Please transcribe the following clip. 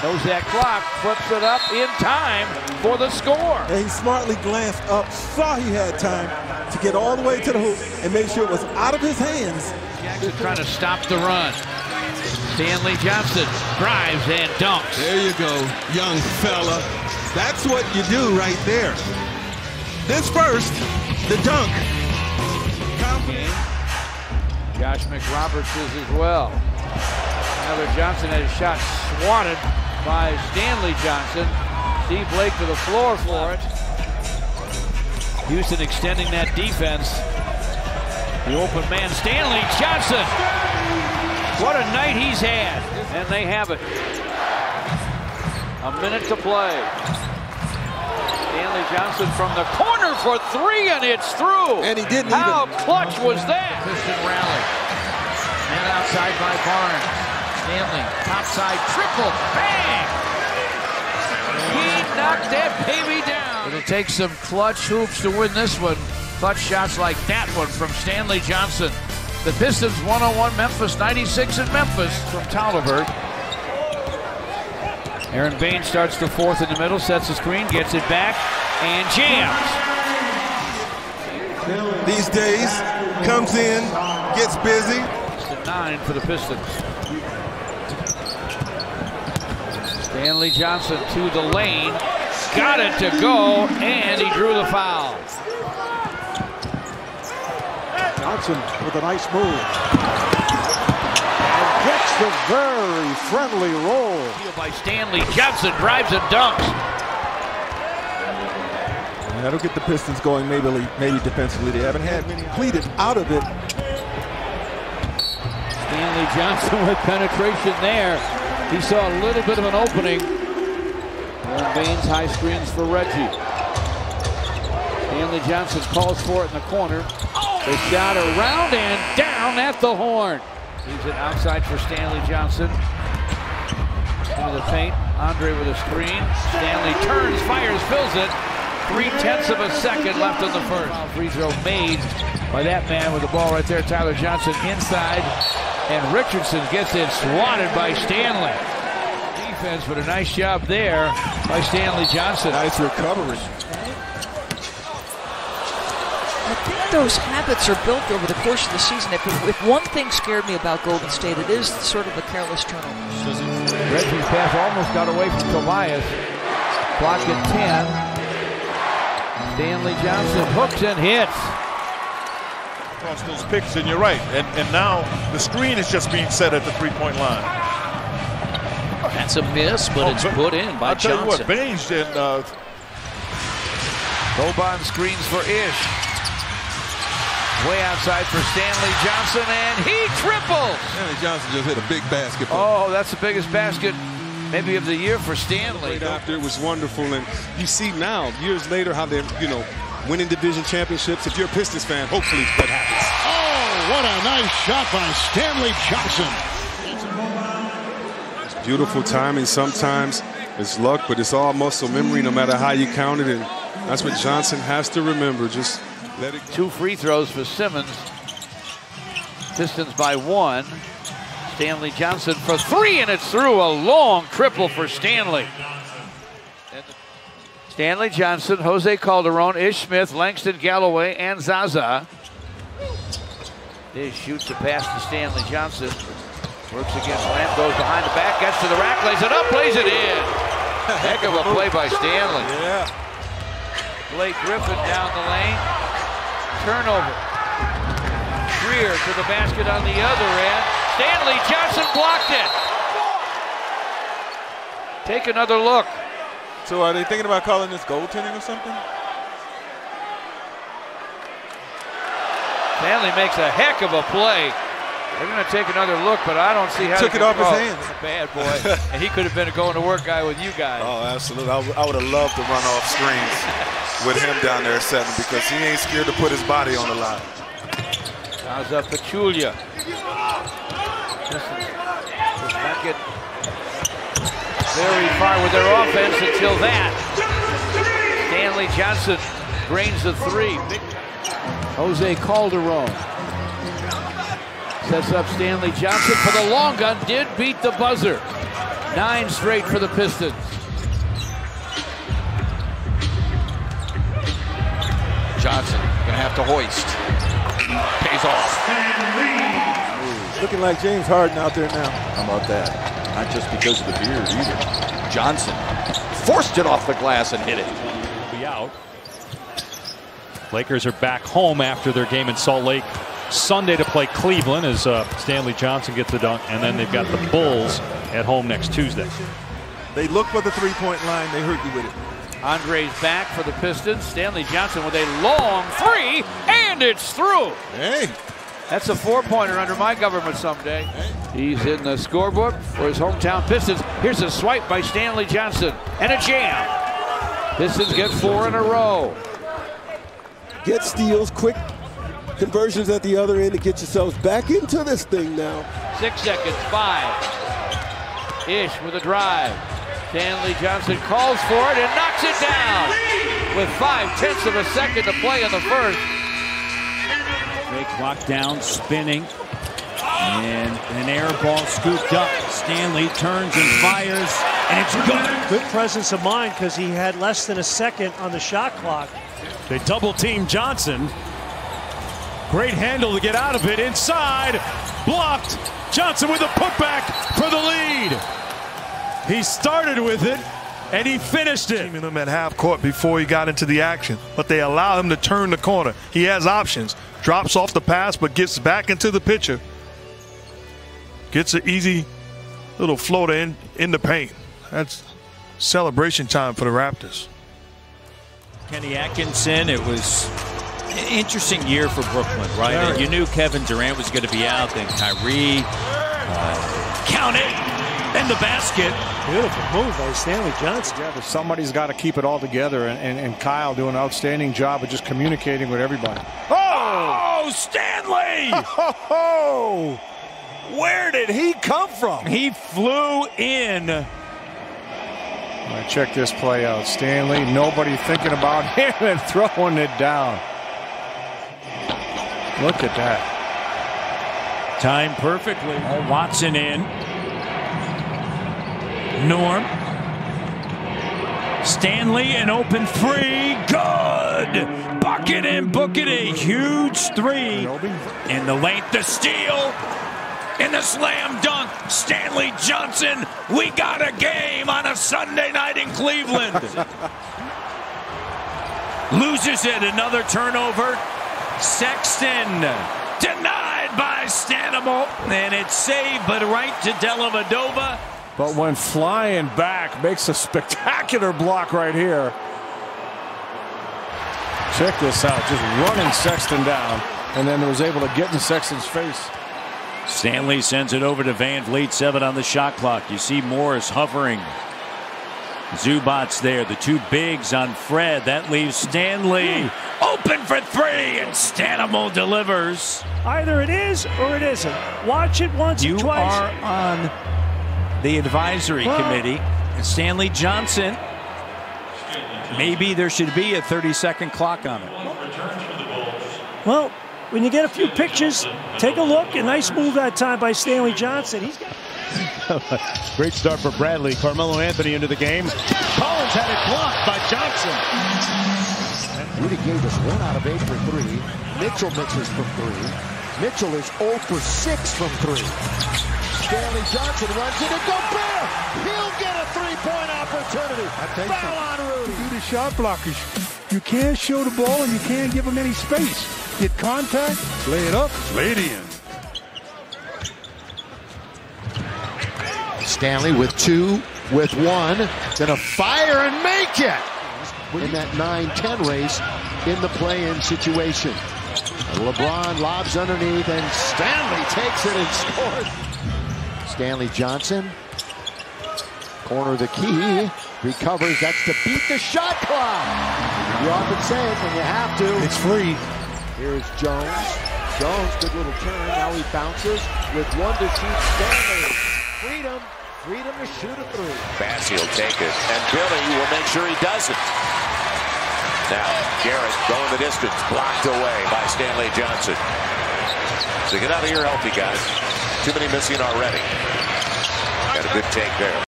Knows that clock, flips it up in time for the score. And he smartly glanced up, saw he had time to get all the way to the hoop and make sure it was out of his hands. Jackson trying to stop the run. Stanley Johnson drives and dunks. There you go, young fella. That's what you do right there. This first, the dunk. Josh McRoberts is as well. Tyler Johnson had his shot swatted by Stanley Johnson. Steve Blake to the floor for it. Houston extending that defense. The open man, Stanley Johnson. What a night he's had. And they have it. A minute to play. Stanley Johnson from the corner for three, and it's through. And he didn't How even... clutch was that? Piston rally. And outside by Barnes. Stanley, topside triple, bang! He knocked that baby down. It'll take some clutch hoops to win this one. Clutch shots like that one from Stanley Johnson. The Pistons 101 Memphis, 96 in Memphis from Tolliver. Aaron Bain starts the fourth in the middle, sets the screen, gets it back, and jams. These days, comes in, gets busy. It's the 9 for the Pistons. Stanley Johnson to the lane, got it to go, and he drew the foul. Johnson with a nice move. And gets the very friendly roll. By Stanley Johnson, drives and dunks. That'll get the Pistons going maybe defensively. They haven't had many completed out of it. Stanley Johnson with penetration there. He saw a little bit of an opening. Aaron Baines high screens for Reggie. Stanley Johnson calls for it in the corner. They shot around and down at the horn. Leaves it outside for Stanley Johnson. Into the paint. Andre with a screen. Stanley turns, fires, fills it. 0.3 of a second left in the first. Free throw made by that man with the ball right there. Tyler Johnson inside. And Richardson gets it swatted by Stanley. Defense, but a nice job there by Stanley Johnson. Nice recovery. I think those habits are built over the course of the season. If one thing scared me about Golden State, it is sort of a careless turnover. Reggie's pass almost got away from Tobias. Clock at 10. Stanley Johnson hooks and hits. Across those picks, and you're right. And now the screen is just being set at the three-point line. That's a miss, but it's put in by Johnson. I'll tell you what, Baines and Boban screens for Ish. Way outside for Stanley Johnson, and he triples! Stanley Johnson just hit a big basket. Oh, that's the biggest basket maybe of the year for Stanley. Right after, it was wonderful, and you see now, years later, how they're, winning division championships. If you're a Pistons fan, hopefully that happens. Oh, what a nice shot by Stanley Johnson. It's beautiful timing. Sometimes it's luck, but it's all muscle memory no matter how you count it, and that's what Johnson has to remember. Just let it go. 2 free throws for Simmons. Pistons by 1. Stanley Johnson for 3, and it's through. A long triple for Stanley. Stanley Johnson, Jose Calderon, Ish Smith, Langston Galloway, and Zaza. Ish shoots a pass to Stanley Johnson. Works against Lamb, goes behind the back, gets to the rack, lays it up, plays it in. Heck of a play by Stanley. Yeah. Blake Griffin down the lane. Turnover. Greer to the basket on the other end. Stanley Johnson blocked it. Take another look. So are they thinking about calling this goaltending or something? Stanley makes a heck of a play. They're going to take another look, but I don't see how Took it off his hands. Bad boy. And he could have been a going-to-work guy with you guys. Oh, absolutely. I would have loved to run off screens with him down there setting because he ain't scared to put his body on the line. How's up Pachulia? Not get very far with their offense until that. Stanley Johnson drains the 3. Jose Calderon sets up Stanley Johnson for the long gun. Did beat the buzzer. 9 straight for the Pistons. Johnson gonna have to hoist. Pays off. Looking like James Harden out there now. How about that? Not just because of the beard either. Johnson forced it off the glass and hit it. Be out. Lakers are back home after their game in Salt Lake Sunday to play Cleveland as Stanley Johnson gets the dunk, and then they've got the Bulls at home next Tuesday. They look for the three-point line. They hurt you with it. Andre's back for the Pistons. Stanley Johnson with a long three, and it's through. Hey. That's a 4-pointer under my government someday. He's in the scorebook for his hometown Pistons. Here's a swipe by Stanley Johnson, and a jam. Pistons get 4 in a row. Get steals, quick conversions at the other end to get yourselves back into this thing now. 6 seconds, 5. Ish with a drive. Stanley Johnson calls for it and knocks it down with 5/10 of a second to play in the first. Big clock down, spinning, and an air ball scooped up. Stanley turns and fires, and it's good. Good presence of mind because he had less than a second on the shot clock. They double team Johnson. Great handle to get out of it. Inside, blocked. Johnson with a putback for the lead. He started with it, and he finished it. Teaming him at half court before he got into the action, but they allow him to turn the corner. He has options. Drops off the pass, but gets back into the picture. Gets an easy little floater in the paint. That's celebration time for the Raptors. Kenny Atkinson, it was an interesting year for Brooklyn, right? And you knew Kevin Durant was going to be out, then Kyrie. Count it, and the basket. Beautiful move by Stanley Johnson. Yeah, somebody's got to keep it all together, and Kyle doing an outstanding job of just communicating with everybody. Oh, Stanley! Oh, where did he come from? He flew in. All right, check this play out. Stanley, nobody thinking about him and throwing it down. Look at that. Timed perfectly. Watson in. Norm. Stanley, an open three. Good. Bucket and book it. A huge three. In the length, the steal. In the slam dunk, Stanley Johnson. We got a game on a Sunday night in Cleveland. Loses it. Another turnover. Sexton. Denied by Stanimal. And it's saved, but right to Dellavedova. But when flying back, makes a spectacular block right here. Check this out, just running Sexton down, and then was able to get in Sexton's face. Stanley sends it over to Van Vliet, 7 on the shot clock. You see Morris hovering. Zubac's there, the two bigs on Fred. That leaves Stanley open for 3, and Stanimal delivers. Either it is or it isn't. Watch it once or twice. You are on the advisory committee. And Stanley Johnson, maybe there should be a 30-second clock on it. Well, when you get a few pictures, take a look. A nice move that time by Stanley Johnson. He's got Great start for Bradley. Carmelo Anthony into the game. Collins had it blocked by Johnson. Rudy gave us 1 out of 8 for 3. Mitchell misses from 3. Mitchell is 0 for 6 from 3. Stanley Johnson runs it, and Gobert! He'll get a 3-point opportunity. Foul on Rudy. Do the shot blockers. You can't show the ball, and you can't give them any space. Get contact, lay it up, lay it in. Stanley with 2, with 1, gonna fire and make it! In that 9-10 race in the play-in situation. LeBron lobs underneath, and Stanley takes it and scores. Stanley Johnson, corner of the key, recovers. That's to beat the shot clock. You often say it when you have to. It's free. Here's Jones. Jones, good little turn. Now he bounces with 1 to shoot. Stanley, freedom to shoot a 3. Bassey will take it, and Billy will make sure he does it. Now, Garrett going the distance, blocked away by Stanley Johnson. So get out of here healthy, guys. Too many missing already. Got a good take there.